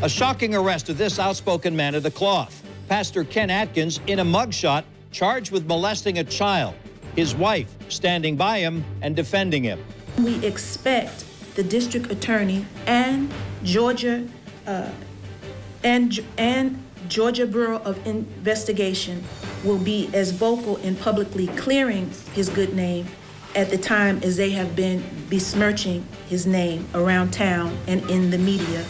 A shocking arrest of this outspoken man of the cloth. Pastor Ken Adkins in a mugshot, charged with molesting a child. His wife standing by him and defending him. We expect the district attorney and Georgia Georgia Bureau of Investigation will be as vocal in publicly clearing his good name at the time as they have been besmirching his name around town and in the media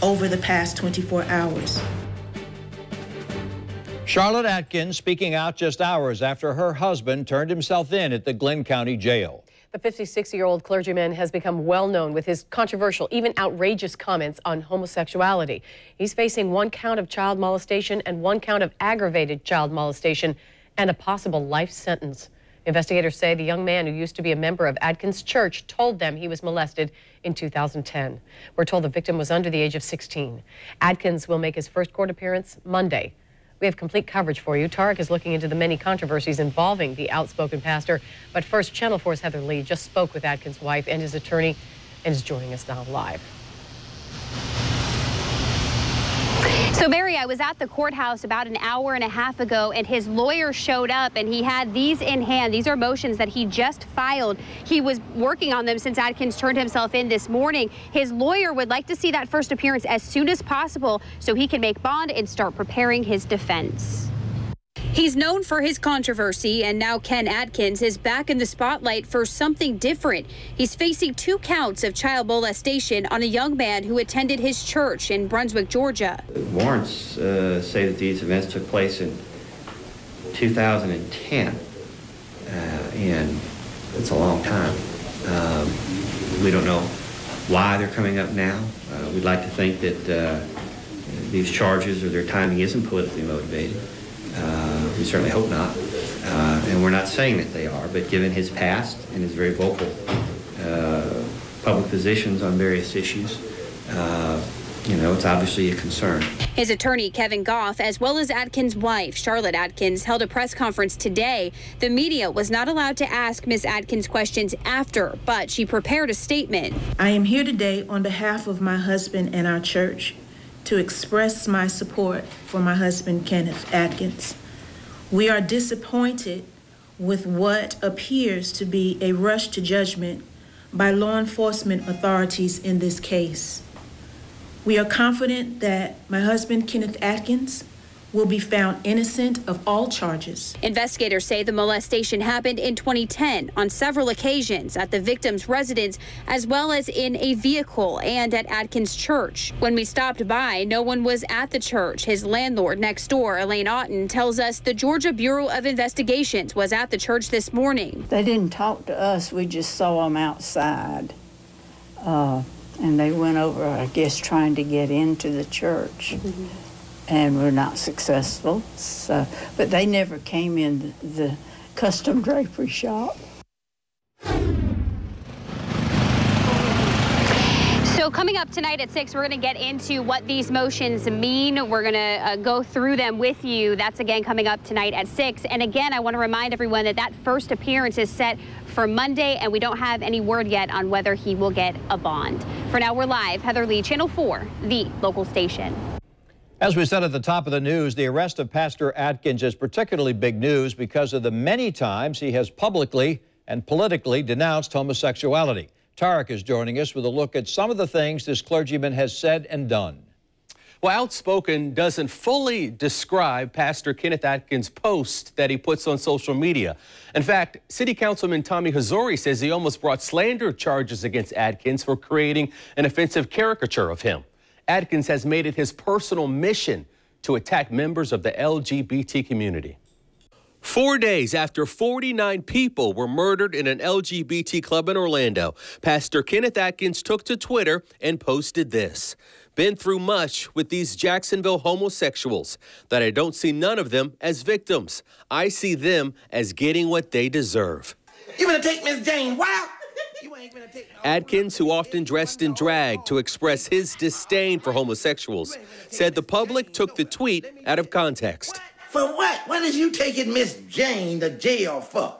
over the past 24 hours. Charlotte Atkins speaking out just hours after her husband turned himself in at the Glynn County Jail. The 56-year-old clergyman has become well known with his controversial, even outrageous comments on homosexuality. He's facing 1 count of child molestation and 1 count of aggravated child molestation and a possible life sentence. Investigators say the young man, who used to be a member of Adkins' church, told them he was molested in 2010. We're told the victim was under the age of 16. Adkins will make his first court appearance Monday. We have complete coverage for you. Tarek is looking into the many controversies involving the outspoken pastor. But first, Channel 4's Heather Lee just spoke with Adkins' wife and his attorney and is joining us now live. So, Barry, I was at the courthouse about an hour and a half ago, and his lawyer showed up, and he had these in hand. These are motions that he just filed. He was working on them since Adkins turned himself in this morning. His lawyer would like to see that first appearance as soon as possible so he can make bond and start preparing his defense. He's known for his controversy, and now Ken Adkins is back in the spotlight for something different. He's facing 2 counts of child molestation on a young man who attended his church in Brunswick, Georgia. Warrants say that these events took place in 2010, and it's a long time. We don't know why they're coming up now. We'd like to think that these charges or their timing isn't politically motivated. We certainly hope not, and we're not saying that they are, but given his past and his very vocal public positions on various issues, you know, it's obviously a concern. His attorney, Kevin Goff, as well as Adkins' wife, Charlotte Adkins, held a press conference today. The media was not allowed to ask Ms. Adkins questions after, but she prepared a statement. I am here today on behalf of my husband and our church to express my support for my husband, Kenneth Adkins. We are disappointed with what appears to be a rush to judgment by law enforcement authorities in this case. We are confident that my husband, Kenneth Adkins, will be found innocent of all charges. Investigators say the molestation happened in 2010 on several occasions at the victim's residence, as well as in a vehicle and at Adkins' church. When we stopped by, no one was at the church. His landlord next door, Elaine Otten, tells us the Georgia Bureau of Investigations was at the church this morning. They didn't talk to us. We just saw them outside. And they went over, I guess, trying to get into the church. And were not successful. So, but they never came in the custom drapery shop. So coming up tonight at 6, we're going to get into what these motions mean. We're going to go through them with you. That's again coming up tonight at 6. And again, I want to remind everyone that that first appearance is set for Monday, and we don't have any word yet on whether he will get a bond. For now, we're live. Heather Lee, Channel 4, the local station. As we said at the top of the news, the arrest of Pastor Adkins is particularly big news because of the many times he has publicly and politically denounced homosexuality. Tarek is joining us with a look at some of the things this clergyman has said and done. Well, outspoken doesn't fully describe Pastor Kenneth Adkins' post that he puts on social media. In fact, City Councilman Tommy Hazori says he almost brought slander charges against Adkins for creating an offensive caricature of him. Adkins has made it his personal mission to attack members of the LGBT community. 4 days after 49 people were murdered in an LGBT club in Orlando, Pastor Kenneth Adkins took to Twitter and posted this. Been through much with these Jacksonville homosexuals, that I don't see none of them as victims. I see them as getting what they deserve. You gonna take Miss Jane? Wow! Adkins, who often dressed in drag to express his disdain for homosexuals, said the public took the tweet out of context. For what? What is you taking Miss Jane to jail for?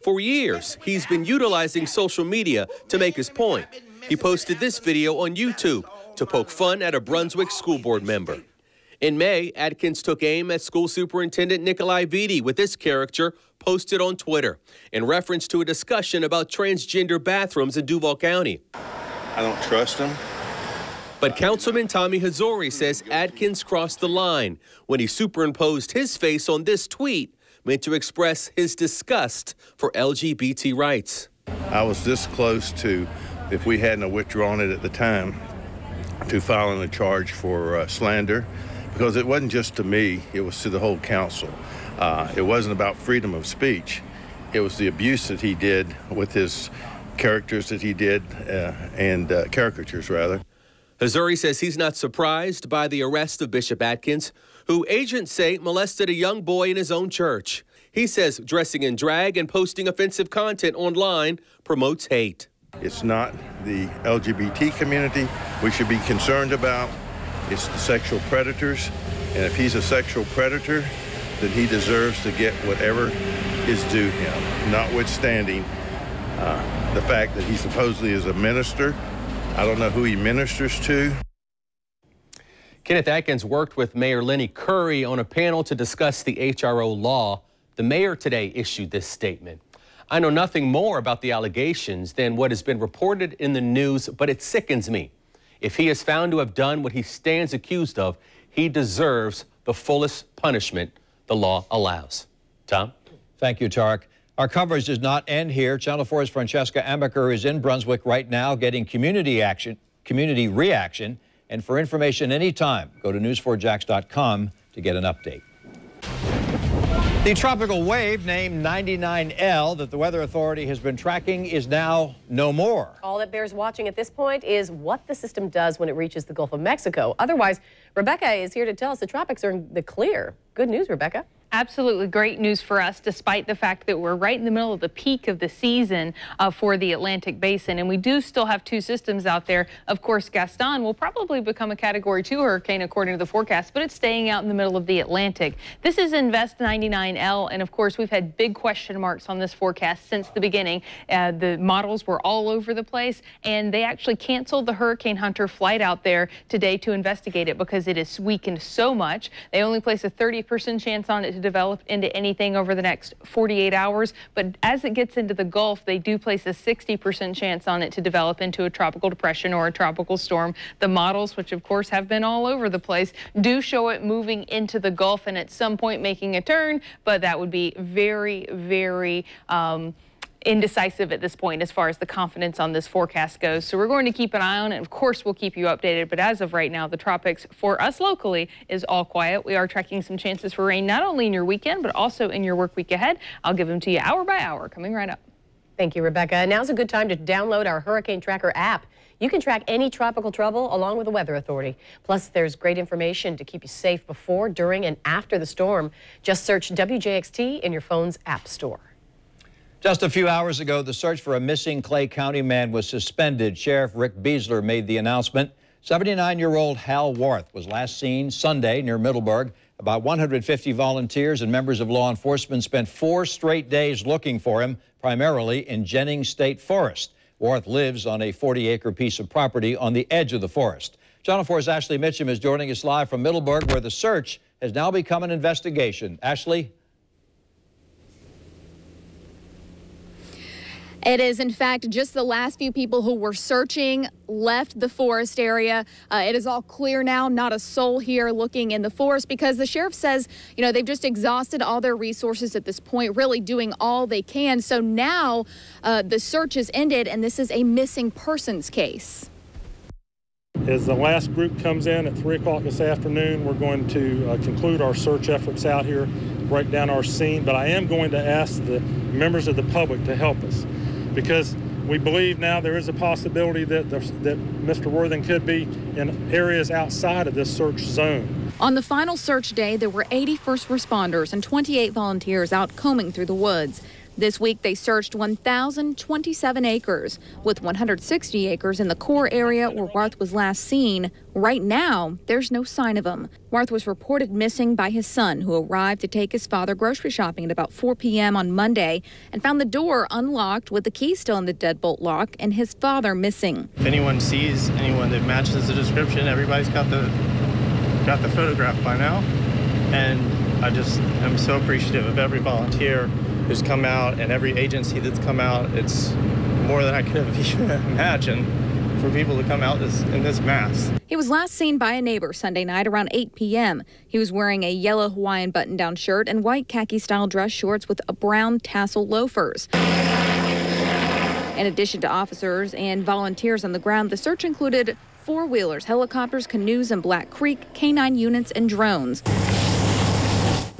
For years, he's been utilizing social media to make his point. He posted this video on YouTube to poke fun at a Brunswick school board member. In May, Adkins took aim at school superintendent Nikolai Vitti with this caricature posted on Twitter in reference to a discussion about transgender bathrooms in Duval County. I don't trust him. But Councilman Tommy Hazouri says Adkins crossed the line when he superimposed his face on this tweet meant to express his disgust for LGBT rights. I was this close to, if we hadn't withdrawn it at the time, to filing a charge for slander, because it wasn't just to me, it was to the whole council. It wasn't about freedom of speech. It was the abuse that he did with his characters that he did, and caricatures, rather. Hazouri says he's not surprised by the arrest of Bishop Adkins, who agents say molested a young boy in his own church. He says dressing in drag and posting offensive content online promotes hate. It's not the LGBT community we should be concerned about. It's the sexual predators. And if he's a sexual predator, then he deserves to get whatever is due him, notwithstanding the fact that he supposedly is a minister. I don't know who he ministers to. Kenneth Adkins worked with Mayor Lenny Curry on a panel to discuss the HRO law. The mayor today issued this statement. I know nothing more about the allegations than what has been reported in the news, but it sickens me. If he is found to have done what he stands accused of, he deserves the fullest punishment the law allows. Tom? Thank you, Tarek. Our coverage does not end here. Channel 4's Francesca Amaker is in Brunswick right now getting community reaction. And for information anytime, go to news4jax.com to get an update. The tropical wave named 99L that the Weather Authority has been tracking is now no more. All that bears watching at this point is what the system does when it reaches the Gulf of Mexico. Otherwise, Rebecca is here to tell us the tropics are in the clear. Good news, Rebecca. Absolutely great news for us, despite the fact that we're right in the middle of the peak of the season for the Atlantic Basin. And we do still have two systems out there. Of course, Gaston will probably become a Category 2 hurricane, according to the forecast, but it's staying out in the middle of the Atlantic. This is Invest 99L. And of course, we've had big question marks on this forecast since the beginning. The models were all over the place, and they actually canceled the Hurricane Hunter flight out there today to investigate it because it is weakened so much. They only place a 30% chance on it to develop into anything over the next 48 hours. But as it gets into the Gulf, they do place a 60% chance on it to develop into a tropical depression or a tropical storm. The models, which of course have been all over the place, do show it moving into the Gulf and at some point making a turn, but that would be very, very indecisive at this point as far as the confidence on this forecast goes. So we're going to keep an eye on it. Of course, we'll keep you updated. But as of right now, the tropics for us locally is all quiet. We are tracking some chances for rain, not only in your weekend, but also in your work week ahead. I'll give them to you hour by hour, coming right up. Thank you, Rebecca. Now's a good time to download our Hurricane Tracker app. You can track any tropical trouble along with the Weather Authority. Plus, there's great information to keep you safe before, during, and after the storm. Just search WJXT in your phone's app store. Just a few hours ago, the search for a missing Clay County man was suspended. Sheriff Rick Beasler made the announcement. 79-year-old Hal Warth was last seen Sunday near Middleburg. About 150 volunteers and members of law enforcement spent 4 straight days looking for him, primarily in Jennings State Forest. Warth lives on a 40-acre piece of property on the edge of the forest. Channel 4's Ashley Mitchum is joining us live from Middleburg, where the search has now become an investigation. Ashley? It is, in fact, just the last few people who were searching left the forest area. It is all clear now, not a soul here looking in the forest, because the sheriff says, you know, they've just exhausted all their resources at this point, really doing all they can. So now the search is ended, and this is a missing persons case. As the last group comes in at 3 o'clock this afternoon, we're going to conclude our search efforts out here, break down our scene. But I am going to ask the members of the public to help us, because we believe now there is a possibility that Mr. Worthing could be in areas outside of this search zone. On the final search day, there were 80 first responders and 28 volunteers out combing through the woods. This week, they searched 1,027 acres, with 160 acres in the core area where Warth was last seen. Right now, there's no sign of him. Warth was reported missing by his son, who arrived to take his father grocery shopping at about 4 p.m. on Monday and found the door unlocked with the key still in the deadbolt lock and his father missing. If anyone sees anyone that matches the description, everybody's got the photograph by now. And I'm so appreciative of every volunteer who's come out and every agency that's come out. It's more than I could have even imagined for people to come out in this mass. He was last seen by a neighbor Sunday night around 8 p.m. He was wearing a yellow Hawaiian button-down shirt and white khaki-style dress shorts with brown tassel loafers. In addition to officers and volunteers on the ground, the search included four-wheelers, helicopters, canoes in Black Creek, canine units, and drones.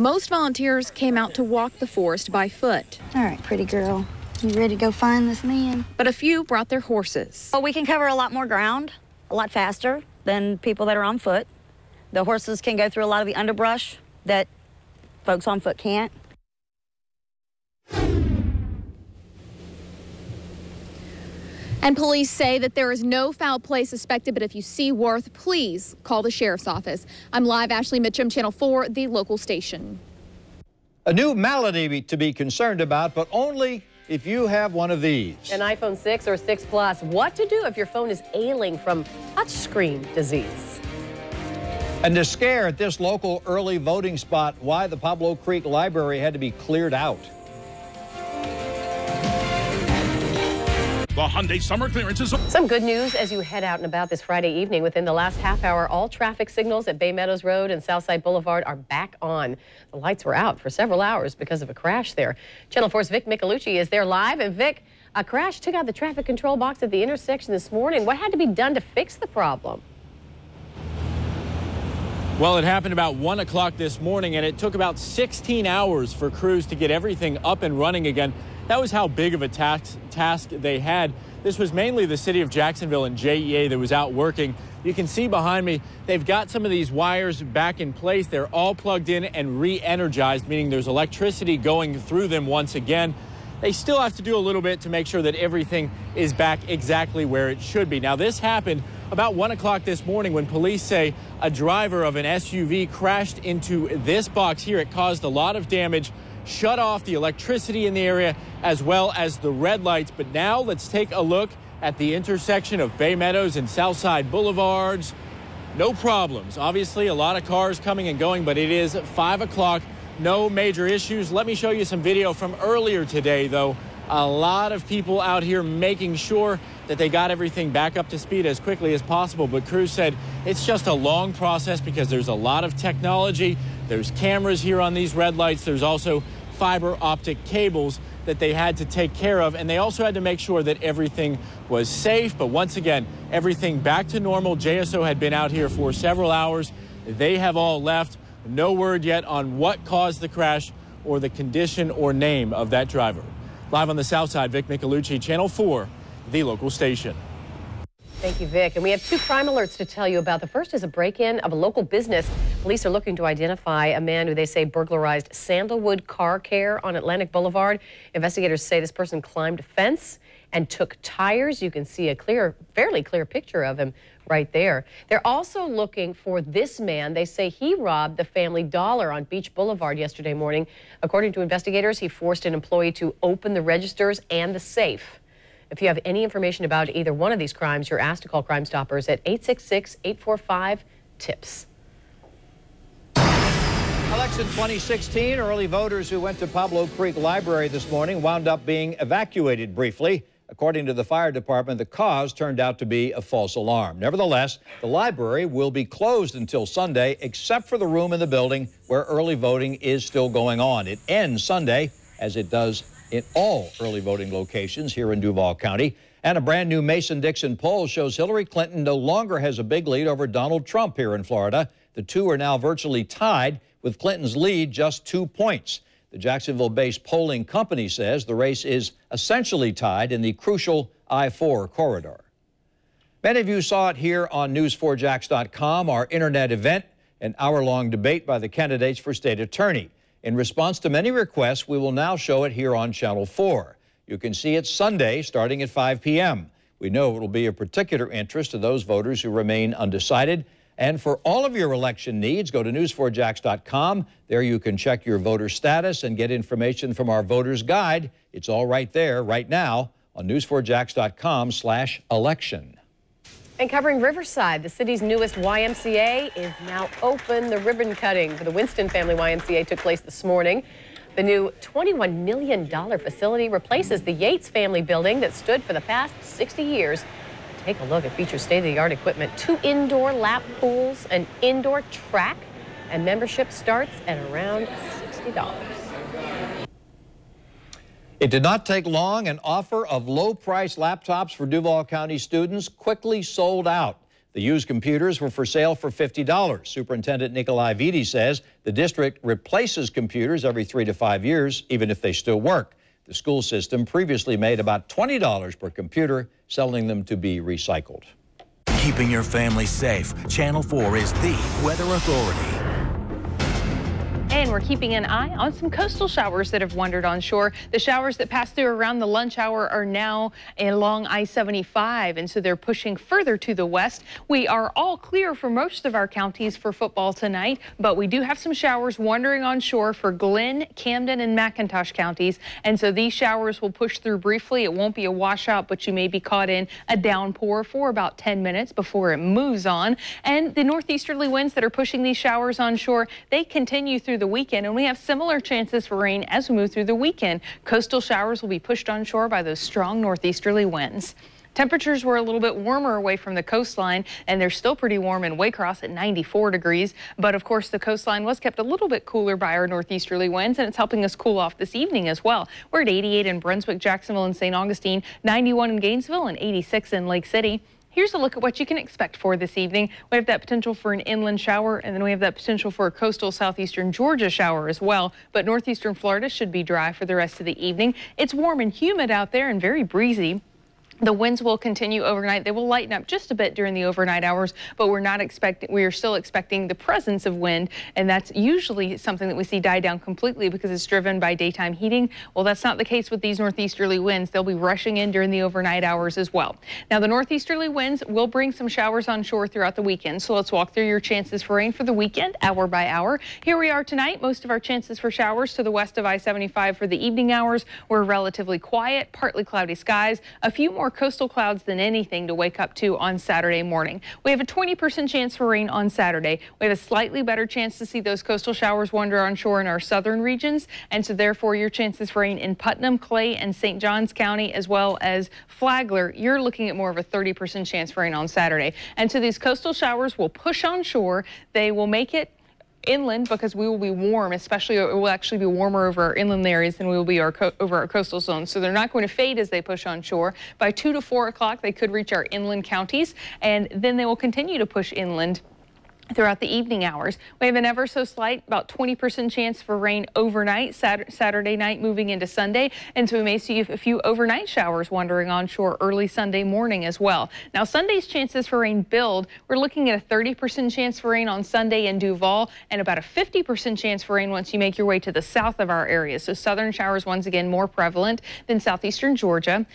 Most volunteers came out to walk the forest by foot. All right, pretty girl. You ready to go find this man? But a few brought their horses. Well, we can cover a lot more ground, a lot faster than people that are on foot. The horses can go through a lot of the underbrush that folks on foot can't. And police say that there is no foul play suspected, but if you see Warth, please call the sheriff's office. I'm live, Ashley Mitchum, Channel 4, the local station. A new malady to be concerned about, but only if you have one of these. An iPhone 6 or 6 Plus. What to do if your phone is ailing from touchscreen disease? And the scare at this local early voting spot, why the Pablo Creek Library had to be cleared out. The Hyundai summer clearances. Some good news as you head out and about this Friday evening. Within the last half hour, all traffic signals at Bay Meadows Road and Southside Boulevard are back on. The lights were out for several hours because of a crash there. Channel 4's Vic Michelucci is there live. And Vic, a crash took out the traffic control box at the intersection this morning. What had to be done to fix the problem? Well, it happened about 1 o'clock this morning, and it took about 16 hours for crews to get everything up and running again. That was how big of a task they had. This was mainly the city of Jacksonville and JEA that was out working. You can see behind me, they've got some of these wires back in place. They're all plugged in and re-energized, meaning there's electricity going through them once again. They still have to do a little bit to make sure that everything is back exactly where it should be. Now, this happened about 1 o'clock this morning when police say a driver of an SUV crashed into this box here. It caused a lot of damage, shut off the electricity in the area as well as the red lights. But now let's take a look at the intersection of Bay Meadows and Southside Boulevards. No problems. Obviously, a lot of cars coming and going, but it is 5 o'clock. No major issues. Let me show you some video from earlier today, though. A lot of people out here making sure that they got everything back up to speed as quickly as possible. But crews said it's just a long process because there's a lot of technology. There's cameras here on these red lights. There's also fiber optic cables that they had to take care of. And they also had to make sure that everything was safe. But once again, everything back to normal. JSO had been out here for several hours. They have all left. No word yet on what caused the crash or the condition or name of that driver. Live on the South Side, Vic Michelucci, Channel 4, the local station. Thank you, Vic. And we have two crime alerts to tell you about. The first is a break-in of a local business. Police are looking to identify a man who they say burglarized Sandalwood Car Care on Atlantic Boulevard. Investigators say this person climbed a fence and took tires. You can see a fairly clear picture of him right there. They're also looking for this man. They say he robbed the Family Dollar on Beach Boulevard yesterday morning. According to investigators, he forced an employee to open the registers and the safe. If you have any information about either one of these crimes, you're asked to call Crime Stoppers at 866-845-TIPS. Election 2016, early voters who went to Pablo Creek Library this morning wound up being evacuated briefly. According to the fire department, the cause turned out to be a false alarm. Nevertheless, the library will be closed until Sunday, except for the room in the building where early voting is still going on. It ends Sunday, as it does in all early voting locations here in Duval County. And a brand new Mason-Dixon poll shows Hillary Clinton no longer has a big lead over Donald Trump here in Florida. The two are now virtually tied, with Clinton's lead just 2 points. The Jacksonville-based polling company says the race is essentially tied in the crucial I-4 corridor. Many of you saw it here on News4Jax.com, our internet event, an hour-long debate by the candidates for state attorney. In response to many requests, we will now show it here on Channel 4. You can see it Sunday starting at 5 p.m. We know it will be of particular interest to those voters who remain undecided. And for all of your election needs, go to news4jax.com. There you can check your voter status and get information from our voter's guide. It's all right there right now on news4jax.com/election. And covering Riverside, the city's newest YMCA is now open. The ribbon cutting for the Winston Family YMCA took place this morning. The new $21 million facility replaces the Yates family building that stood for the past 60 years. Take a look. It features state-of-the-art equipment, 2 indoor lap pools, an indoor track, and membership starts at around $60. It did not take long. An offer of low-price laptops for Duval County students quickly sold out. The used computers were for sale for $50. Superintendent Nikolai Vitti says the district replaces computers every 3 to 5 years, even if they still work. The school system previously made about $20 per computer, selling them to be recycled. Keeping your family safe, Channel 4 is the weather authority. And we're keeping an eye on some coastal showers that have wandered on shore. The showers that passed through around the lunch hour are now along I-75, and so they're pushing further to the west. We are all clear for most of our counties for football tonight, but we do have some showers wandering on shore for Glenn, Camden, and McIntosh counties, and so these showers will push through briefly. It won't be a washout, but you may be caught in a downpour for about 10 minutes before it moves on. And the northeasterly winds that are pushing these showers on shore, they continue through the weekend, and we have similar chances for rain as we move through the weekend. Coastal showers will be pushed on shore by those strong northeasterly winds. Temperatures were a little bit warmer away from the coastline, and they're still pretty warm in Waycross at 94 degrees. But of course, the coastline was kept a little bit cooler by our northeasterly winds, and it's helping us cool off this evening as well. We're at 88 in Brunswick, Jacksonville, and St. Augustine, 91 in Gainesville, and 86 in Lake City. Here's a look at what you can expect for this evening. We have that potential for an inland shower, and then we have that potential for a coastal southeastern Georgia shower as well. But northeastern Florida should be dry for the rest of the evening. It's warm and humid out there and very breezy. The winds will continue overnight. They will lighten up just a bit during the overnight hours, but we are still expecting the presence of wind, and that's usually something that we see die down completely because it's driven by daytime heating. Well, that's not the case with these northeasterly winds. They'll be rushing in during the overnight hours as well. Now, the northeasterly winds will bring some showers on shore throughout the weekend, so let's walk through your chances for rain for the weekend, hour by hour. Here we are tonight. Most of our chances for showers to the west of I-75 for the evening hours were relatively quiet, partly cloudy skies, a few more coastal clouds than anything to wake up to on Saturday morning. We have a 20% chance for rain on Saturday. We have a slightly better chance to see those coastal showers wander on shore in our southern regions, and so therefore your chances for rain in Putnam, Clay, and St. Johns County, as well as Flagler, you're looking at more of a 30% chance for rain on Saturday. And so these coastal showers will push on shore. They will make it inland because we will be warm, especially it will actually be warmer over our inland areas than we will be over our coastal zones. So they're not going to fade as they push on shore. By 2 to 4 o'clock, they could reach our inland counties, and then they will continue to push inland throughout the evening hours. We have an ever so slight, about 20% chance for rain overnight, Saturday night moving into Sunday. And so we may see a few overnight showers wandering on shore early Sunday morning as well. Now, Sunday's chances for rain build. We're looking at a 30% chance for rain on Sunday in Duval and about a 50% chance for rain once you make your way to the south of our area. So southern showers once again more prevalent than southeastern Georgia.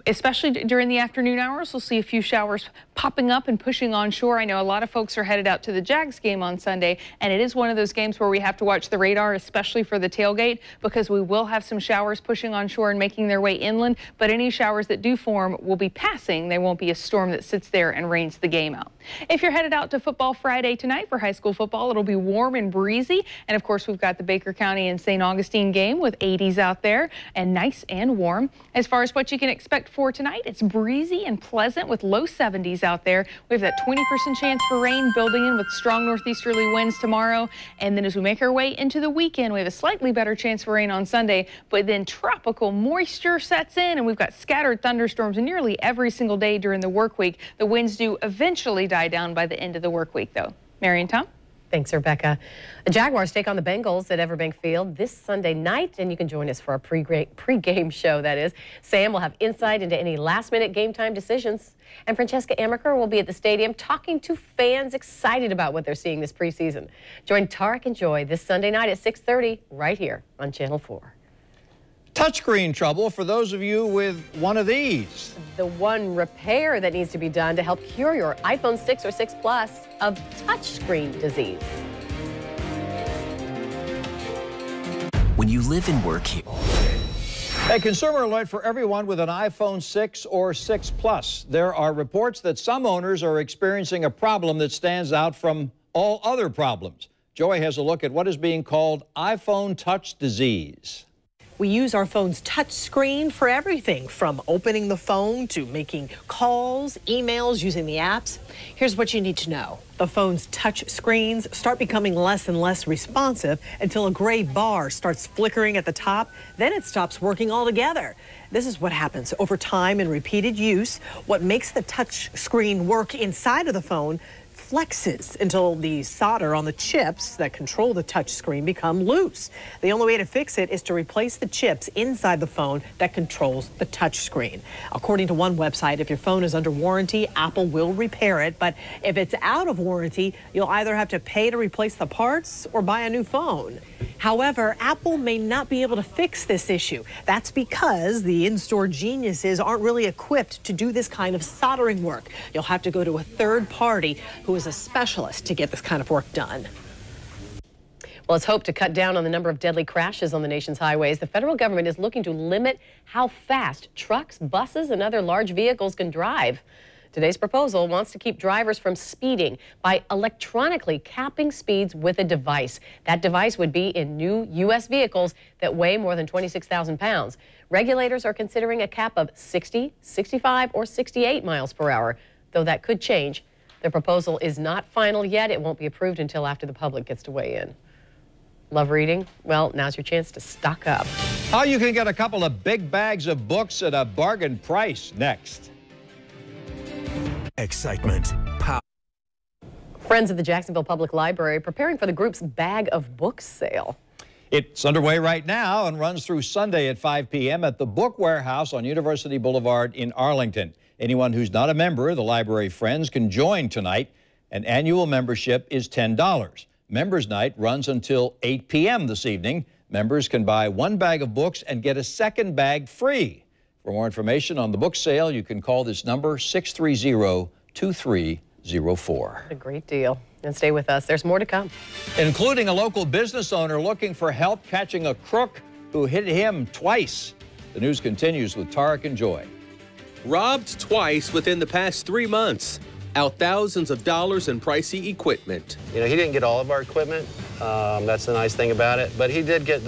Especially during the afternoon hours, we'll see a few showers popping up and pushing on shore. I know a lot of folks are headed out to the Jags game on Sunday, and it is one of those games where we have to watch the radar, especially for the tailgate, because we will have some showers pushing on shore and making their way inland, but any showers that do form will be passing. They won't be a storm that sits there and rains the game out. If you're headed out to football Friday tonight for high school football, it'll be warm and breezy, and of course we've got the Baker County and St. Augustine game with 80s out there and nice and warm. As far as what you can expect for tonight, it's breezy and pleasant with low 70s out there. We have that 20% chance for rain building in with strong northeasterly winds tomorrow. And then as we make our way into the weekend, we have a slightly better chance for rain on Sunday, but then tropical moisture sets in and we've got scattered thunderstorms nearly every single day during the work week. The winds do eventually die down by the end of the work week, though. Mary and Tom? Thanks, Rebecca. The Jaguars take on the Bengals at Everbank Field this Sunday night, and you can join us for our pre-game show, that is. Sam will have insight into any last-minute game time decisions. And Francesca Amaker will be at the stadium talking to fans excited about what they're seeing this preseason. Join Tarek and Joy this Sunday night at 6:30 right here on Channel 4. Touchscreen trouble for those of you with one of these. The one repair that needs to be done to help cure your iPhone 6 or 6 Plus of touchscreen disease. When you live and work here. A consumer alert for everyone with an iPhone 6 or 6 Plus. There are reports that some owners are experiencing a problem that stands out from all other problems. Joy has a look at what is being called iPhone touch disease. We use our phone's touch screen for everything from opening the phone to making calls, emails, using the apps. Here's what you need to know. The phone's touch screens start becoming less and less responsive until a gray bar starts flickering at the top. Then it stops working altogether. This is what happens over time and repeated use. What makes the touch screen work inside of the phone flexes until the solder on the chips that control the touch screen become loose. The only way to fix it is to replace the chips inside the phone that controls the touch screen. According to one website, if your phone is under warranty, Apple will repair it. But if it's out of warranty, you'll either have to pay to replace the parts or buy a new phone. However, Apple may not be able to fix this issue. That's because the in-store geniuses aren't really equipped to do this kind of soldering work. You'll have to go to a third party who is a specialist to get this kind of work done. Well, it's hoped to cut down on the number of deadly crashes on the nation's highways. The federal government is looking to limit how fast trucks, buses, and other large vehicles can drive. Today's proposal wants to keep drivers from speeding by electronically capping speeds with a device. That device would be in new U.S. vehicles that weigh more than 26,000 pounds. Regulators are considering a cap of 60, 65, or 68 miles per hour, though that could change. The proposal is not final yet. It won't be approved until after the public gets to weigh in. Love reading? Well, now's your chance to stock up. How you can get a couple of big bags of books at a bargain price next. Excitement. Power. Friends of the Jacksonville Public Library preparing for the group's Bag of Books sale. It's underway right now and runs through Sunday at 5 p.m. at the Book Warehouse on University Boulevard in Arlington. Anyone who's not a member of the Library Friends can join tonight. An annual membership is $10. Members Night runs until 8 p.m. this evening. Members can buy one bag of books and get a second bag free. For more information on the book sale, you can call this number, 630-2304. A great deal. And stay with us. There's more to come. Including a local business owner looking for help catching a crook who hit him twice. The news continues with Tarek and Joy. Robbed twice within the past 3 months. Out thousands of dollars in pricey equipment. You know, he didn't get all of our equipment. That's the nice thing about it. But he did get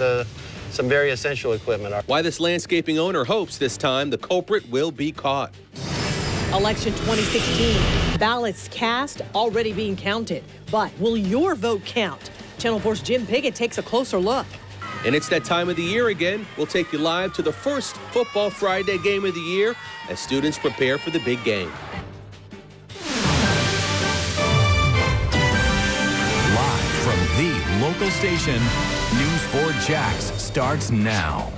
some very essential equipment. Why this landscaping owner hopes this time the culprit will be caught. Election 2016, ballots cast, already being counted. But will your vote count? Channel 4's Jim Piggott takes a closer look. And it's that time of the year again. We'll take you live to the first Football Friday game of the year as students prepare for the big game. Live from the local station, News 4 Jax starts now.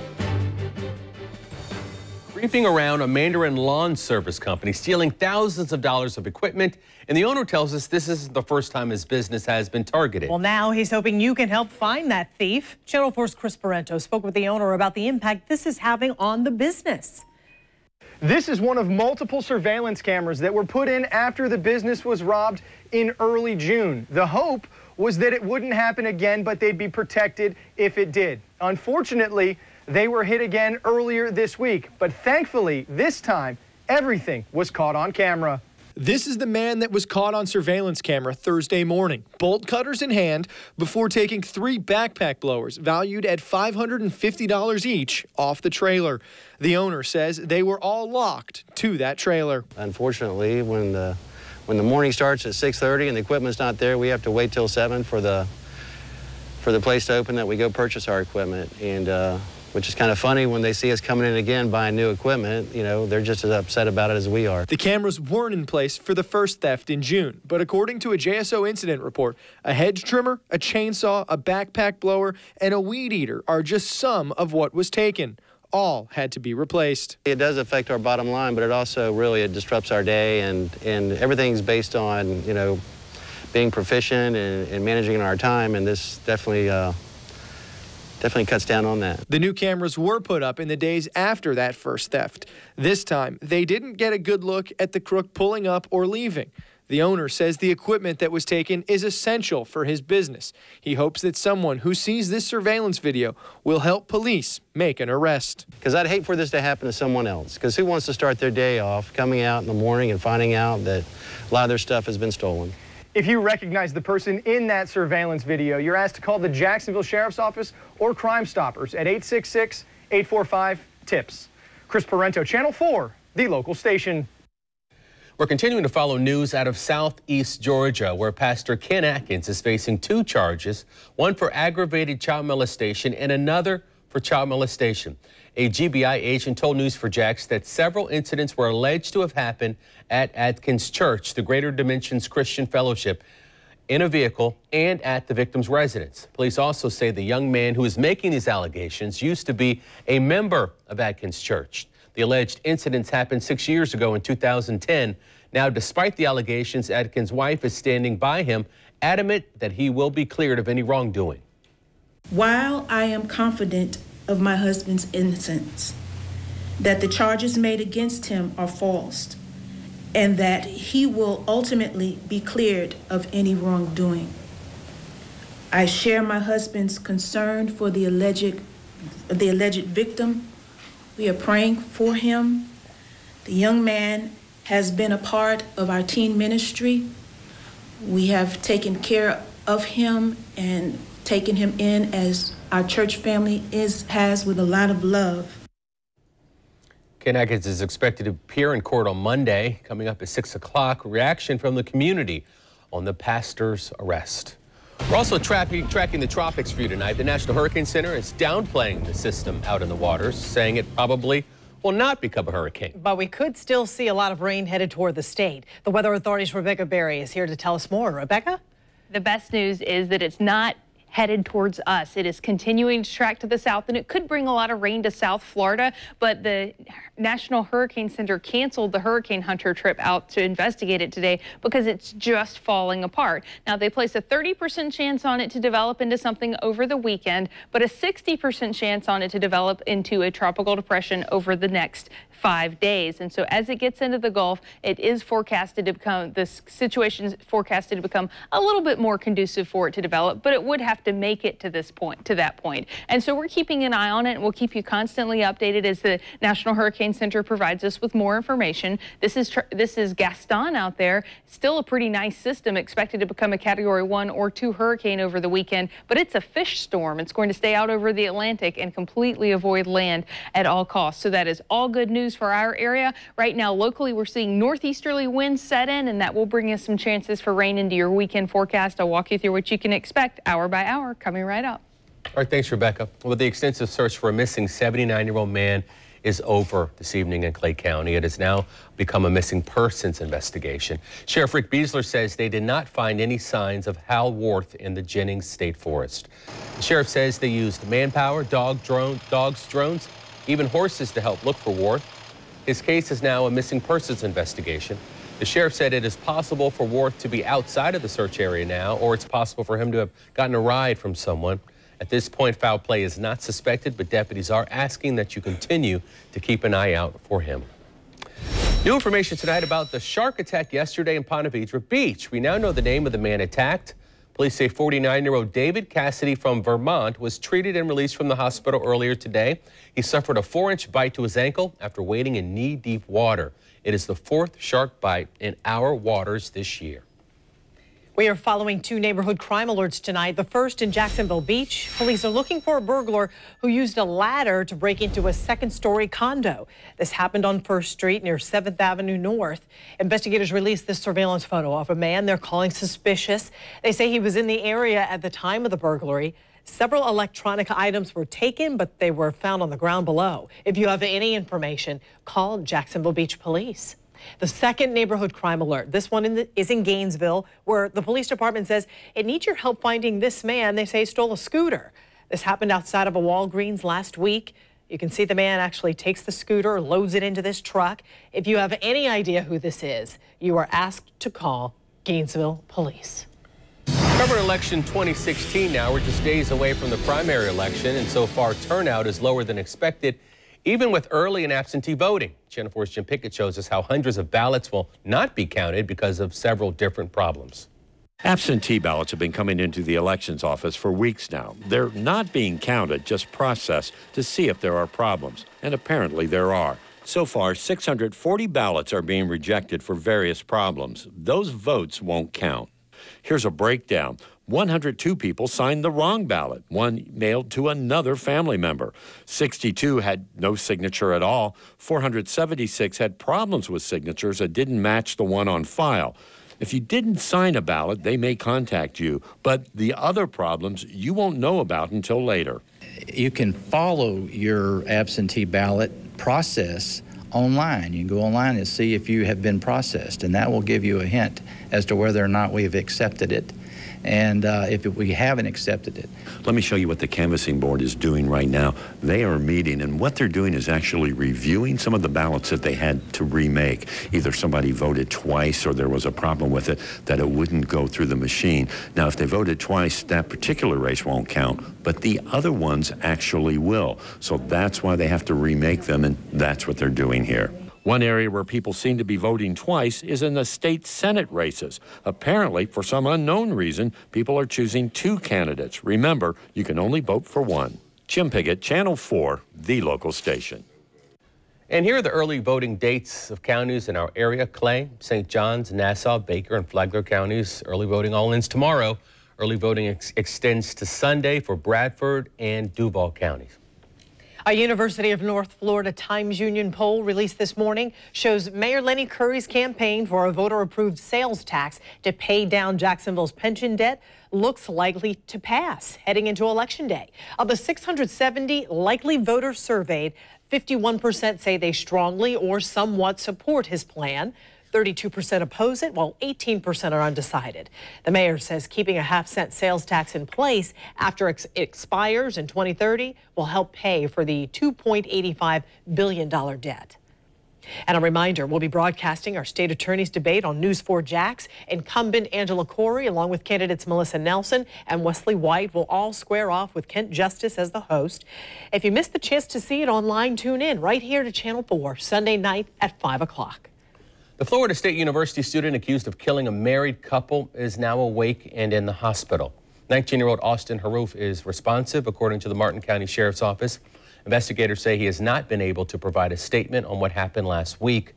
Creeping around a Mandarin lawn service company, stealing thousands of dollars of equipment, and the owner tells us this isn't the first time his business has been targeted. Well, now he's hoping you can help find that thief. Channel 4's Chris Parento spoke with the owner about the impact this is having on the business. This is one of multiple surveillance cameras that were put in after the business was robbed in early June. The hope was that it wouldn't happen again, but they'd be protected if it did. Unfortunately, they were hit again earlier this week, but thankfully, this time, everything was caught on camera. This is the man that was caught on surveillance camera Thursday morning, bolt cutters in hand, before taking 3 backpack blowers valued at $550 each off the trailer. The owner says they were all locked to that trailer. Unfortunately, when the morning starts at 6:30 and the equipment's not there, we have to wait till 7 for the place to open that we go purchase our equipment. And which is kind of funny when they see us coming in again buying new equipment. You know, they're just as upset about it as we are. The cameras weren't in place for the first theft in June, but according to a JSO incident report, a hedge trimmer, a chainsaw, a backpack blower, and a weed eater are just some of what was taken. All had to be replaced. It does affect our bottom line, but it also really disrupts our day, and everything's based on, you know, being proficient and managing our time, and this definitely cuts down on that. The new cameras were put up in the days after that first theft. This time, they didn't get a good look at the crook pulling up or leaving. The owner says the equipment that was taken is essential for his business. He hopes that someone who sees this surveillance video will help police make an arrest. Because I'd hate for this to happen to someone else, because who wants to start their day off coming out in the morning and finding out that a lot of their stuff has been stolen? If you recognize the person in that surveillance video, you're asked to call the Jacksonville Sheriff's Office or Crime Stoppers at 866-845-TIPS. Chris Parento, Channel 4, the local station. We're continuing to follow news out of southeast Georgia, where Pastor Ken Adkins is facing 2 charges, one for aggravated child molestation and another for child molestation. A GBI agent told News4Jax that several incidents were alleged to have happened at Adkins Church, the Greater Dimensions Christian Fellowship, in a vehicle and at the victim's residence. Police also say the young man who is making these allegations used to be a member of Adkins Church. The alleged incidents happened 6 years ago in 2010. Now, despite the allegations, Adkins' wife is standing by him, adamant that he will be cleared of any wrongdoing. While I am confident of my husband's innocence, that the charges made against him are false, and that he will ultimately be cleared of any wrongdoing, I share my husband's concern for the alleged victim. We are praying for him. The young man has been a part of our teen ministry. We have taken care of him and taken him in as our church family has with a lot of love. Ken Adkins is expected to appear in court on Monday, coming up at 6 o'clock. Reaction from the community on the pastor's arrest. We're also tracking the tropics for you tonight. The National Hurricane Center is downplaying the system out in the waters, saying it probably will not become a hurricane. But we could still see a lot of rain headed toward the state. The Weather Authority's Rebecca Berry is here to tell us more. Rebecca? The best news is that it's not headed towards us. It is continuing to track to the south, and it could bring a lot of rain to South Florida, but the National Hurricane Center canceled the hurricane hunter trip out to investigate it today because it's just falling apart. Now, they place a 30% chance on it to develop into something over the weekend, but a 60% chance on it to develop into a tropical depression over the next 5 days. And so as it gets into the Gulf, it is forecasted to become, this situation is forecasted to become a little bit more conducive for it to develop, but it would have to make it to that point. And so we're keeping an eye on it, and we'll keep you constantly updated as the National Hurricane Center provides us with more information. This is Gaston out there. Still a pretty nice system, expected to become a Category 1 or 2 hurricane over the weekend, but it's a fish storm. It's going to stay out over the Atlantic and completely avoid land at all costs. So that is all good news for our area. Right now, locally, we're seeing northeasterly winds set in, and that will bring us some chances for rain into your weekend forecast. I'll walk you through what you can expect hour by hour coming right up. All right, thanks, Rebecca. Well, the extensive search for a missing 79-year-old man is over this evening in Clay County. It has now become a missing persons investigation. Sheriff Rick Beasler says they did not find any signs of Hal Worth in the Jennings State Forest. The sheriff says they used manpower, dogs, drones, even horses to help look for Worth. His case is now a missing persons investigation. The sheriff said it is possible for Worth to be outside of the search area now, or it's possible for him to have gotten a ride from someone. At this point, foul play is not suspected, but deputies are asking that you continue to keep an eye out for him. New information tonight about the shark attack yesterday in Ponte Vedra Beach. We now know the name of the man attacked. Police say 49-year-old David Cassidy from Vermont was treated and released from the hospital earlier today. He suffered a 4-inch bite to his ankle after wading in knee-deep water. It is the 4th shark bite in our waters this year. We are following 2 neighborhood crime alerts tonight. The first in Jacksonville Beach. Police are looking for a burglar who used a ladder to break into a 2nd-story condo. This happened on 1st Street near 7th Avenue North. Investigators released this surveillance photo of a man they're calling suspicious. They say he was in the area at the time of the burglary. Several electronic items were taken, but they were found on the ground below. If you have any information, call Jacksonville Beach Police. The second neighborhood crime alert. This one is in Gainesville, where the police department says it needs your help finding this man they say stole a scooter. This happened outside of a Walgreens last week. You can see the man actually takes the scooter, loads it into this truck. If you have any idea who this is, you are asked to call Gainesville Police. Covering election 2016 now. We're just days away from the primary election, and so far turnout is lower than expected, even with early and absentee voting. Channel 4's Jim Pickett shows us how hundreds of ballots will not be counted because of several different problems. Absentee ballots have been coming into the elections office for weeks now. They're not being counted, just processed to see if there are problems. And apparently there are. So far, 640 ballots are being rejected for various problems. Those votes won't count. Here's a breakdown. 102 people signed the wrong ballot, one mailed to another family member. 62 had no signature at all. 476 had problems with signatures that didn't match the one on file. If you didn't sign a ballot, they may contact you, but the other problems you won't know about until later. You can follow your absentee ballot process online. You can go online and see if you have been processed, and that will give you a hint as to whether or not we have accepted it. And if we haven't accepted it. Let me show you what the canvassing board is doing right now. They are meeting, and what they're doing is actually reviewing some of the ballots that they had to remake. Either somebody voted twice or there was a problem with it, that it wouldn't go through the machine. Now, if they voted twice, that particular race won't count, but the other ones actually will. So that's why they have to remake them, and that's what they're doing here. One area where people seem to be voting twice is in the state Senate races. Apparently, for some unknown reason, people are choosing two candidates. Remember, you can only vote for one. Jim Pickett, Channel 4, the local station. And here are the early voting dates of counties in our area. Clay, St. Johns, Nassau, Baker, and Flagler counties. Early voting all ends tomorrow. Early voting extends to Sunday for Bradford and Duval counties. A University of North Florida Times Union poll released this morning shows Mayor Lenny Curry's campaign for a voter-approved sales tax to pay down Jacksonville's pension debt looks likely to pass heading into Election Day. Of the 670 likely voters surveyed, 51% say they strongly or somewhat support his plan. 32% oppose it, while 18% are undecided. The mayor says keeping a half-cent sales tax in place after it expires in 2030 will help pay for the $2.85 billion debt. And a reminder, we'll be broadcasting our state attorney's debate on News 4 Jax. Incumbent Angela Corey, along with candidates Melissa Nelson and Wesley White, will all square off with Kent Justice as the host. If you missed the chance to see it online, tune in right here to Channel 4, Sunday night at 5 o'clock. The Florida State University student accused of killing a married couple is now awake and in the hospital. 19-year-old Austin Haroof is responsive, according to the Martin County Sheriff's Office. Investigators say he has not been able to provide a statement on what happened last week.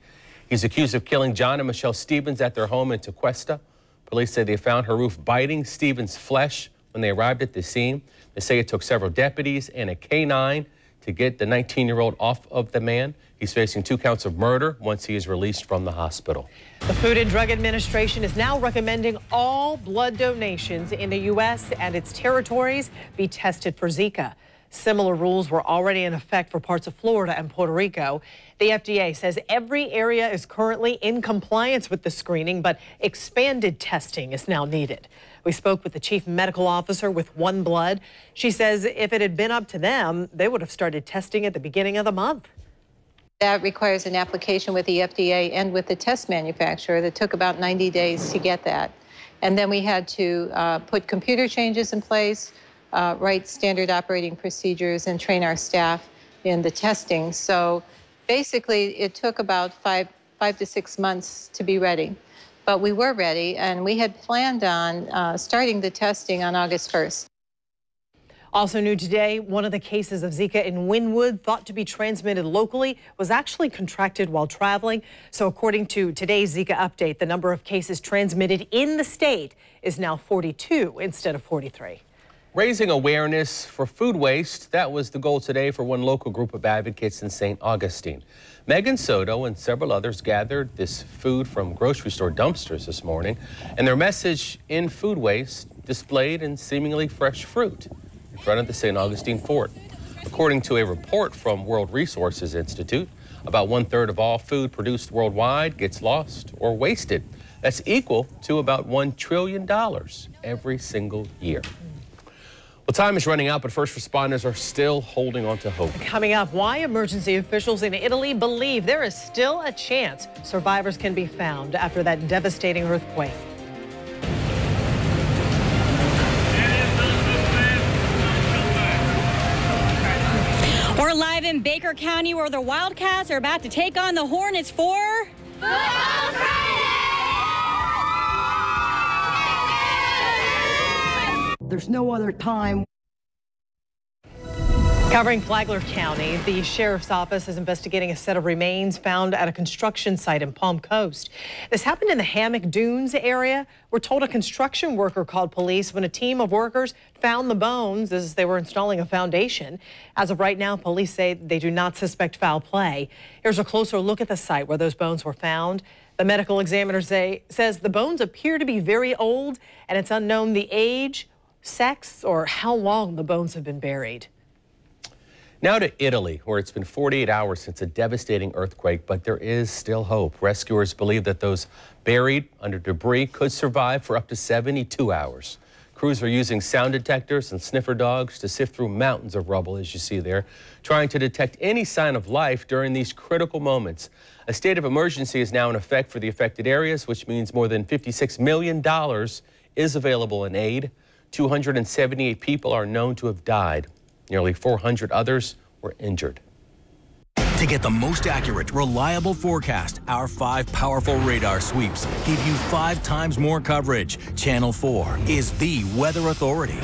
He's accused of killing John and Michelle Stevens at their home in Tequesta. Police say they found Haroof biting Stevens' flesh when they arrived at the scene. They say it took several deputies and a K-9 to get the 19-year-old off of the man. He's facing 2 counts of murder once he is released from the hospital. The Food and Drug Administration is now recommending all blood donations in the U.S. and its territories be tested for Zika. Similar rules were already in effect for parts of Florida and Puerto Rico. The FDA says every area is currently in compliance with the screening, but expanded testing is now needed. We spoke with the chief medical officer with One Blood. She says if it had been up to them, they would have started testing at the beginning of the month. That requires an application with the FDA and with the test manufacturer that took about 90 days to get that. And then we had to put computer changes in place, write standard operating procedures, and train our staff in the testing. So basically, it took about five to 6 months to be ready. But we were ready, and we had planned on starting the testing on August 1st. Also new today, one of the cases of Zika in Wynwood, thought to be transmitted locally, was actually contracted while traveling. So according to today's Zika update, the number of cases transmitted in the state is now 42 instead of 43. Raising awareness for food waste, that was the goal today for one local group of advocates in St. Augustine. Megan Soto and several others gathered this food from grocery store dumpsters this morning, and their message in food waste displayed in seemingly fresh fruit. in front of the St. Augustine Fort. According to a report from World Resources Institute, about 1/3 of all food produced worldwide gets lost or wasted. That's equal to about $1 trillion every single year. Well, time is running out, but first responders are still holding on to hope. Coming up, why emergency officials in Italy believe there is still a chance survivors can be found after that devastating earthquake. We're live in Baker County where the Wildcats are about to take on the Hornets for Football Friday! There's no other time. Covering Flagler County, the sheriff's office is investigating a set of remains found at a construction site in Palm Coast. This happened in the Hammock Dunes area. We're told a construction worker called police when a team of workers found the bones as they were installing a foundation. As of right now, police say they do not suspect foul play. Here's a closer look at the site where those bones were found. The medical examiner says the bones appear to be very old, and it's unknown the age, sex, or how long the bones have been buried. Now to Italy, where it's been 48 hours since a devastating earthquake, but there is still hope. Rescuers believe that those buried under debris could survive for up to 72 hours. Crews are using sound detectors and sniffer dogs to sift through mountains of rubble, as you see there, trying to detect any sign of life during these critical moments. A state of emergency is now in effect for the affected areas, which means more than $56 million is available in aid. 278 people are known to have died. Nearly 400 others were injured. To get the most accurate, reliable forecast, our 5 powerful radar sweeps give you 5 times more coverage. Channel 4 is the weather authority.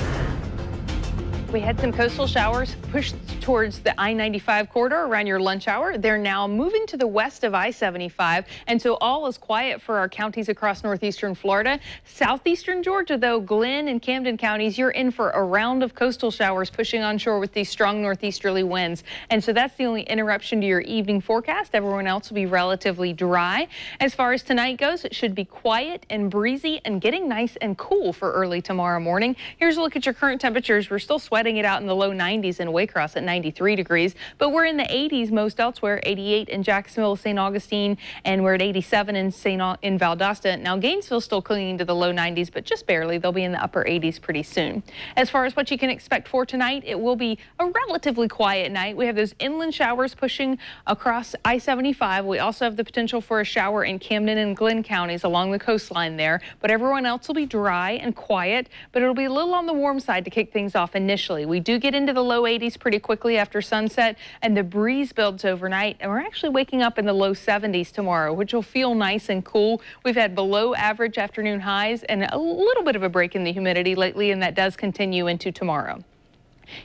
We had some coastal showers pushed towards the I-95 corridor around your lunch hour. They're now moving to the west of I-75, and so all is quiet for our counties across northeastern Florida. Southeastern Georgia, though, Glenn and Camden counties, you're in for a round of coastal showers pushing onshore with these strong northeasterly winds. And so that's the only interruption to your evening forecast. Everyone else will be relatively dry. As far as tonight goes, it should be quiet and breezy and getting nice and cool for early tomorrow morning. Here's a look at your current temperatures. We're still sweating it out in the low 90s in Waycross at 93 degrees, but we're in the 80s most elsewhere, 88 in Jacksonville, St. Augustine, and we're at 87 in Valdosta. Now Gainesville's still clinging to the low 90s, but just barely. They'll be in the upper 80s pretty soon. As far as what you can expect for tonight, it will be a relatively quiet night. We have those inland showers pushing across I-75. We also have the potential for a shower in Camden and Glenn counties along the coastline there, but everyone else will be dry and quiet, but it'll be a little on the warm side to kick things off initially. We do get into the low 80s pretty quickly after sunset, and the breeze builds overnight, and we're actually waking up in the low 70s tomorrow, which will feel nice and cool. We've had below average afternoon highs and a little bit of a break in the humidity lately, and that does continue into tomorrow.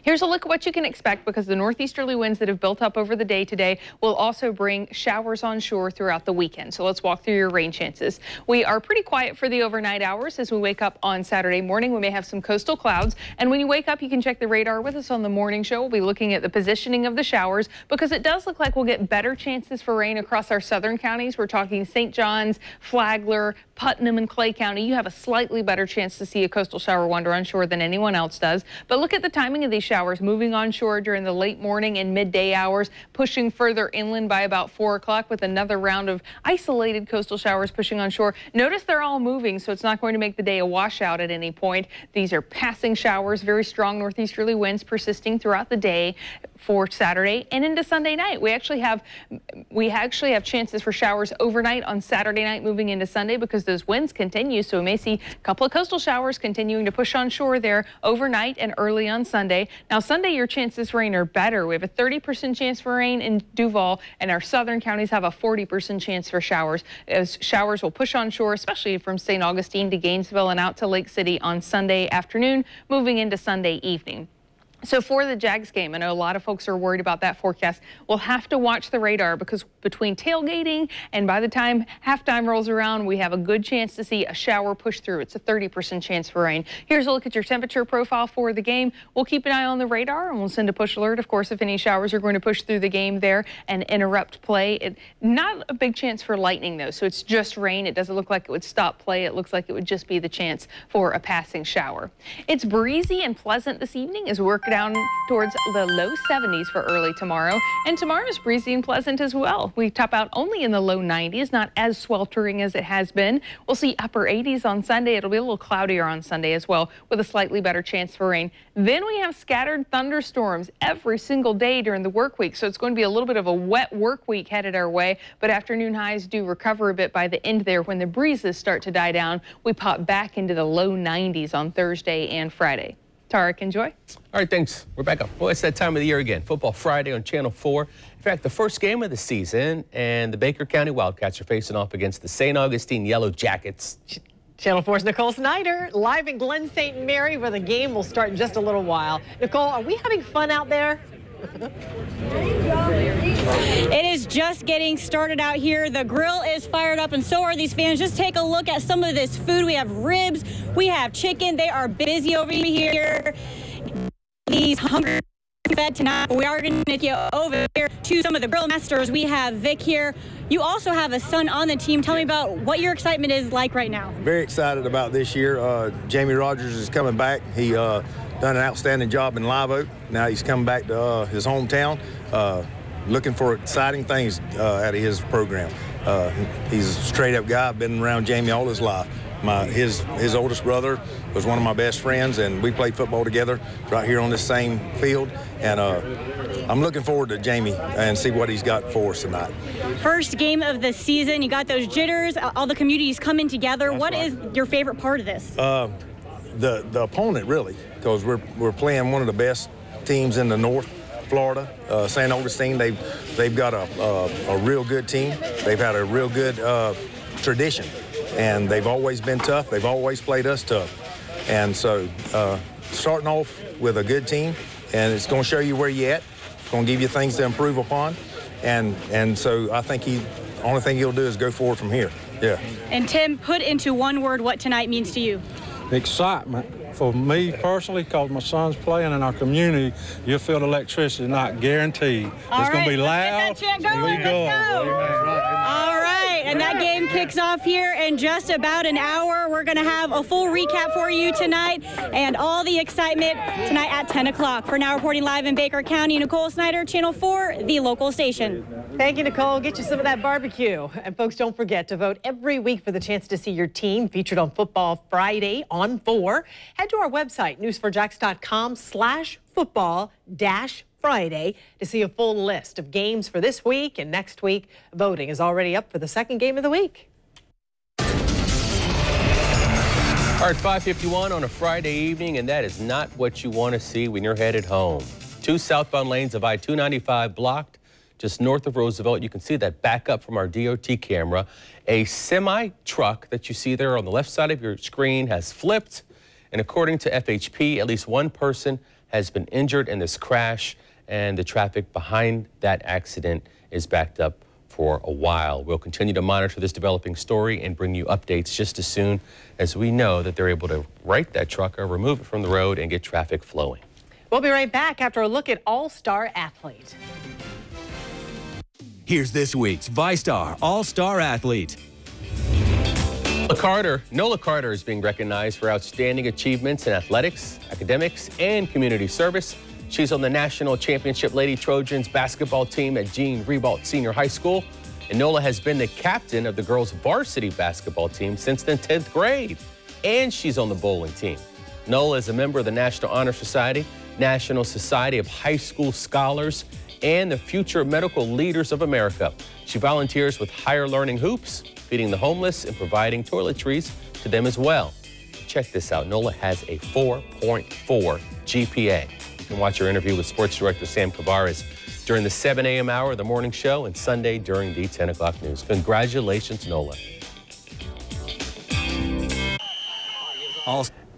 Here's a look at what you can expect, because the northeasterly winds that have built up over the day today will also bring showers onshore throughout the weekend. So let's walk through your rain chances. We are pretty quiet for the overnight hours. As we wake up on Saturday morning, we may have some coastal clouds. And when you wake up, you can check the radar with us on the morning show. We'll be looking at the positioning of the showers, because it does look like we'll get better chances for rain across our southern counties. We're talking St. Johns, Flagler, Putnam, and Clay County. You have a slightly better chance to see a coastal shower wander onshore than anyone else does. But look at the timing of these showers moving onshore during the late morning and midday hours, pushing further inland by about 4 o'clock with another round of isolated coastal showers pushing onshore. Notice they're all moving, so it's not going to make the day a washout at any point. These are passing showers, very strong northeasterly winds persisting throughout the day for Saturday and into Sunday night. We actually have chances for showers overnight on Saturday night moving into Sunday, because those winds continue. So we may see a couple of coastal showers continuing to push onshore there overnight and early on Sunday. Now Sunday, your chances for rain are better. We have a 30% chance for rain in Duval, and our southern counties have a 40% chance for showers. As showers will push onshore, especially from St. Augustine to Gainesville and out to Lake City on Sunday afternoon, moving into Sunday evening. So for the Jags game, I know a lot of folks are worried about that forecast. We'll have to watch the radar, because between tailgating and by the time halftime rolls around, we have a good chance to see a shower push through. It's a 30% chance for rain. Here's a look at your temperature profile for the game. We'll keep an eye on the radar and we'll send a push alert, of course, if any showers are going to push through the game there and interrupt play. Not a big chance for lightning, though, so it's just rain. It doesn't look like it would stop play. It looks like it would just be the chance for a passing shower. It's breezy and pleasant this evening as we work down towards the low 70s for early tomorrow. And tomorrow's breezy and pleasant as well. We top out only in the low 90s, not as sweltering as it has been. We'll see upper 80s on Sunday. It'll be a little cloudier on Sunday as well, with a slightly better chance for rain. Then we have scattered thunderstorms every single day during the work week. So it's going to be a little bit of a wet work week headed our way, but afternoon highs do recover a bit by the end there. When the breezes start to die down, we pop back into the low 90s on Thursday and Friday. Tarek, enjoy. All right, thanks. We're back up. Well, it's that time of the year again. Football Friday on Channel 4. In fact, the first game of the season, and the Baker County Wildcats are facing off against the St. Augustine Yellow Jackets. Channel 4's Nicole Snyder live in Glen St. Mary, where the game will start in just a little while. Nicole, are we having fun out there? It is just getting started out here. The grill is fired up and so are these fans. Just take a look at some of this food. We have ribs, we have chicken. They are busy over here. These hungry fed tonight. We are going to take you over here to some of the grill masters. We have Vic here. You also have a son on the team. Tell me about what your excitement is like right now. Very excited about this year. Jamie Rogers is coming back. He done an outstanding job in Live Oak. Now he's coming back to his hometown. Looking for exciting things out of his program. He's a straight-up guy. I've been around Jamie all his life. His oldest brother was one of my best friends, and we played football together right here on this same field. And I'm looking forward to Jamie and see what he's got for us tonight. First game of the season, you got those jitters, all the communities coming together. That's what right. Is your favorite part of this? The opponent, really, because we're playing one of the best teams in the North Florida, St. Augustine. They've got a real good team. They've had a real good tradition, and they've always been tough. They've always played us tough. And so starting off with a good team, and it's going to show you where you're at. It's going to give you things to improve upon. And so I think the only thing he'll do is go forward from here. Yeah. And Tim, put into one word what tonight means to you. Excitement. For me personally, because my son's playing in our community, you'll feel the electricity, not guaranteed. It's going to be loud. Let's get that chant going. All right, and that game kicks off here in just about an hour. We're going to have a full recap for you tonight and all the excitement tonight at 10 o'clock. For now, reporting live in Baker County, Nicole Snyder, Channel 4, the local station. Thank you, Nicole. Get you some of that barbecue. And folks, don't forget to vote every week for the chance to see your team featured on Football Friday on 4. Head to our website, news4jax.com/football-Friday to see a full list of games for this week and next week. Voting is already up for the second game of the week. All right, 5:51 on a Friday evening, and that is not what you want to see when you're headed home. 2 southbound lanes of I-295 blocked just north of Roosevelt. You can see that back up from our DOT camera. A semi-truck that you see there on the left side of your screen has flipped. And according to FHP, at least one person has been injured in this crash, and the traffic behind that accident is backed up for a while. We'll continue to monitor this developing story and bring you updates just as soon as we know that they're able to right that truck or remove it from the road and get traffic flowing. We'll be right back after a look at All-Star Athlete. Here's this week's ViStar All-Star Athlete. Nola Carter is being recognized for outstanding achievements in athletics, academics, and community service. She's on the National Championship Lady Trojans basketball team at Jean Ribault Senior High School. And Nola has been the captain of the girls' varsity basketball team since the 10th grade. And she's on the bowling team. Nola is a member of the National Honor Society, National Society of High School Scholars, and the Future Medical Leaders of America. She volunteers with Higher Learning Hoops, feeding the homeless and providing toiletries to them as well. Check this out. Nola has a 4.4 GPA. You can watch her interview with Sports Director Sam Kavares during the 7 a.m. hour of the morning show and Sunday during the 10 o'clock news. Congratulations, Nola.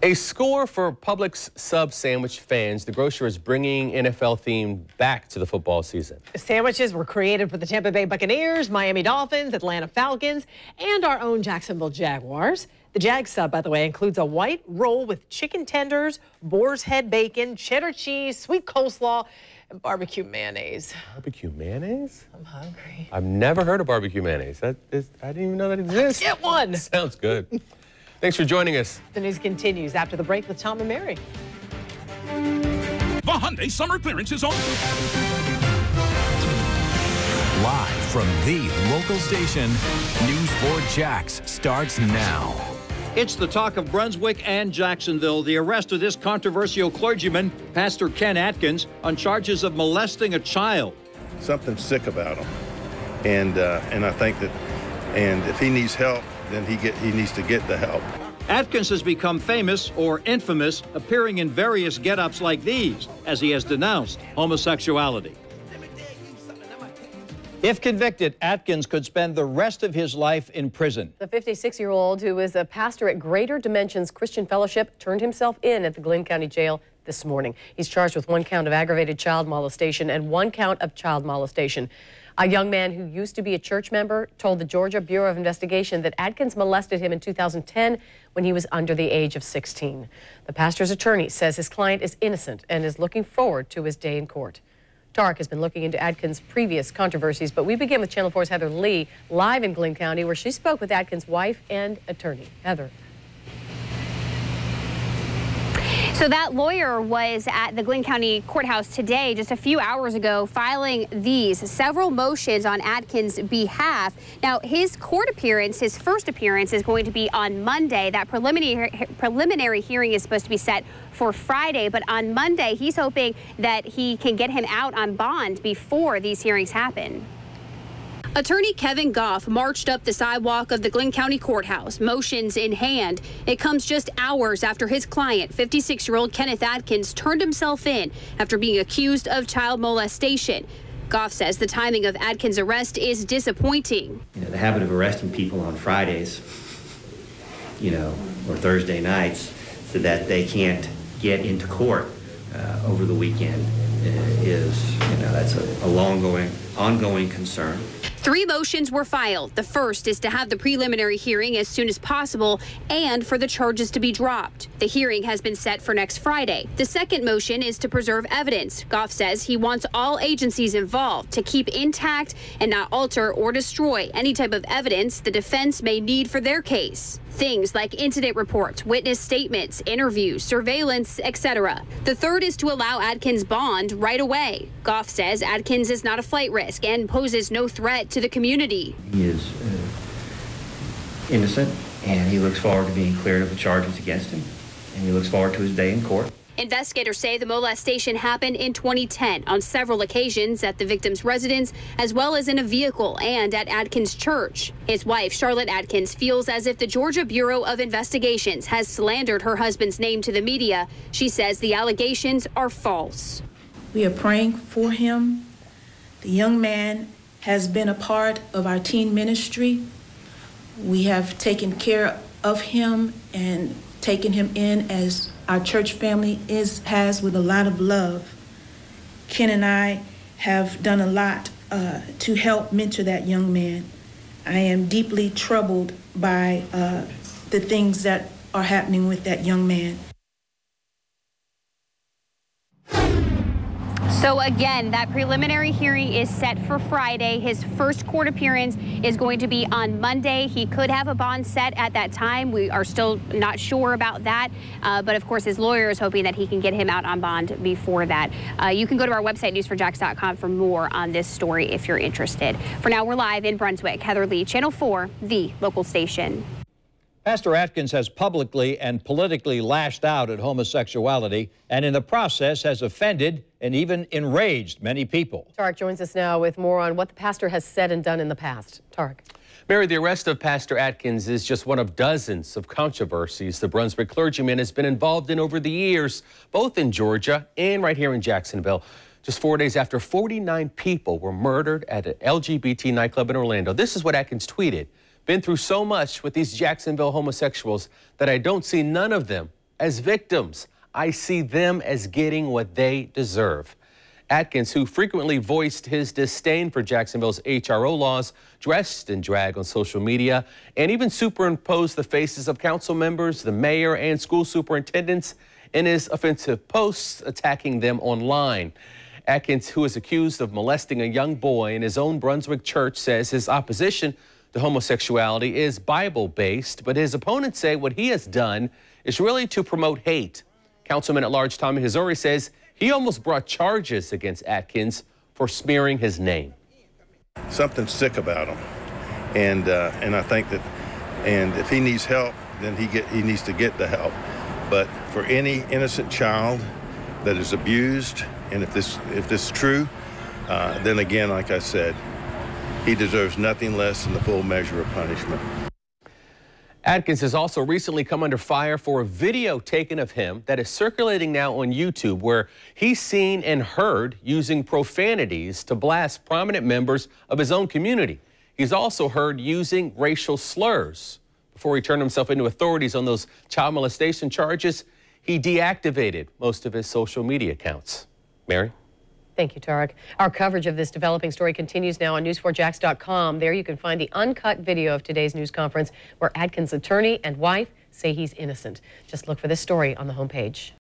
A score for Publix sub sandwich fans. The grocer is bringing NFL theme back to the football season. Sandwiches were created for the Tampa Bay Buccaneers, Miami Dolphins, Atlanta Falcons, and our own Jacksonville Jaguars. The Jag sub, by the way, includes a white roll with chicken tenders, boar's head bacon, cheddar cheese, sweet coleslaw, and barbecue mayonnaise. Barbecue mayonnaise? I'm hungry. I've never heard of barbecue mayonnaise. I didn't even know that exists. Get one. Sounds good. Thanks for joining us. The news continues after the break with Tom and Mary. The Hyundai summer clearance is on. Live from the local station, News 4 Jax starts now. It's the talk of Brunswick and Jacksonville. The arrest of this controversial clergyman, Pastor Ken Adkins, on charges of molesting a child. Something sick about him, and I think that, and if he needs help, then he needs to get the help. Adkins has become famous or infamous, appearing in various get-ups like these, as he has denounced homosexuality. If convicted, Adkins could spend the rest of his life in prison. The 56-year-old, who is a pastor at Greater Dimensions Christian Fellowship, turned himself in at the Glynn County Jail this morning. He's charged with 1 count of aggravated child molestation and 1 count of child molestation. A young man who used to be a church member told the Georgia Bureau of Investigation that Adkins molested him in 2010 when he was under the age of 16. The pastor's attorney says his client is innocent and is looking forward to his day in court. Tarek has been looking into Adkins' previous controversies, but we begin with Channel 4's Heather Lee, live in Glynn County, where she spoke with Adkins' wife and attorney. Heather. So that lawyer was at the Glynn County Courthouse today, just a few hours ago, filing several motions on Adkins' behalf. Now, his court appearance, his first appearance, is going to be on Monday. That preliminary hearing is supposed to be set for Friday, but on Monday, he's hoping that he can get him out on bond before these hearings happen. Attorney Kevin Goff marched up the sidewalk of the Glynn County Courthouse, motions in hand. It comes just hours after his client, 56-year-old Kenneth Adkins, turned himself in after being accused of child molestation. Goff says the timing of Adkins' arrest is disappointing. The habit of arresting people on Fridays, or Thursday nights, so that they can't get into court over the weekend is, that's a ongoing concern. 3 motions were filed. The first is to have the preliminary hearing as soon as possible and for the charges to be dropped. The hearing has been set for next Friday. The second motion is to preserve evidence. Goff says he wants all agencies involved to keep intact and not alter or destroy any type of evidence the defense may need for their case. Things like incident reports, witness statements, interviews, surveillance, etc. The third is to allow Adkins bond right away. Goff says Adkins is not a flight risk and poses no threat to the community. He is innocent, and he looks forward to being cleared of the charges against him, and he looks forward to his day in court. Investigators say the molestation happened in 2010 on several occasions at the victim's residence, as well as in a vehicle and at Adkins' church. His wife, Charlotte Adkins, feels as if the Georgia Bureau of Investigations has slandered her husband's name to the media. She says the allegations are false. We are praying for him. The young man has been a part of our teen ministry. We have taken care of him and taken him in as our church family has with a lot of love. Ken and I have done a lot to help mentor that young man. I am deeply troubled by the things that are happening with that young man. So again, that preliminary hearing is set for Friday. His first court appearance is going to be on Monday. He could have a bond set at that time. We are still not sure about that. But of course, his lawyer is hoping that he can get him out on bond before that. You can go to our website, newsforjax.com, for more on this story if you're interested. For now, we're live in Brunswick. Heather Lee, Channel 4, the local station. Pastor Adkins has publicly and politically lashed out at homosexuality and in the process has offended and even enraged many people. Tarek joins us now with more on what the pastor has said and done in the past. Tarek. Mary, the arrest of Pastor Adkins is just one of dozens of controversies the Brunswick clergyman has been involved in over the years, both in Georgia and right here in Jacksonville. Just 4 days after 49 people were murdered at an LGBT nightclub in Orlando. This is what Adkins tweeted. Been through so much with these Jacksonville homosexuals that I don't see none of them as victims. I see them as getting what they deserve. Adkins, who frequently voiced his disdain for Jacksonville's HRO laws, dressed in drag on social media, and even superimposed the faces of council members, the mayor, and school superintendents in his offensive posts, attacking them online. Adkins, who is accused of molesting a young boy in his own Brunswick church, says his opposition to homosexuality is Bible-based, but his opponents say what he has done is really to promote hate. Councilman at Large Tommy Hazouri says he almost brought charges against Adkins for smearing his name. Something sick about him, and I think that, and if he needs help, then he needs to get the help. But for any innocent child that is abused, and if this is true, then again, like I said, he deserves nothing less than the full measure of punishment. Adkins has also recently come under fire for a video taken of him that is circulating now on YouTube, where he's seen and heard using profanities to blast prominent members of his own community. He's also heard using racial slurs. Before he turned himself into authorities on those child molestation charges, he deactivated most of his social media accounts. Mary? Thank you, Tarek. Our coverage of this developing story continues now on news4jax.com. There you can find the uncut video of today's news conference where Adkins' attorney and wife say he's innocent. Just look for this story on the homepage.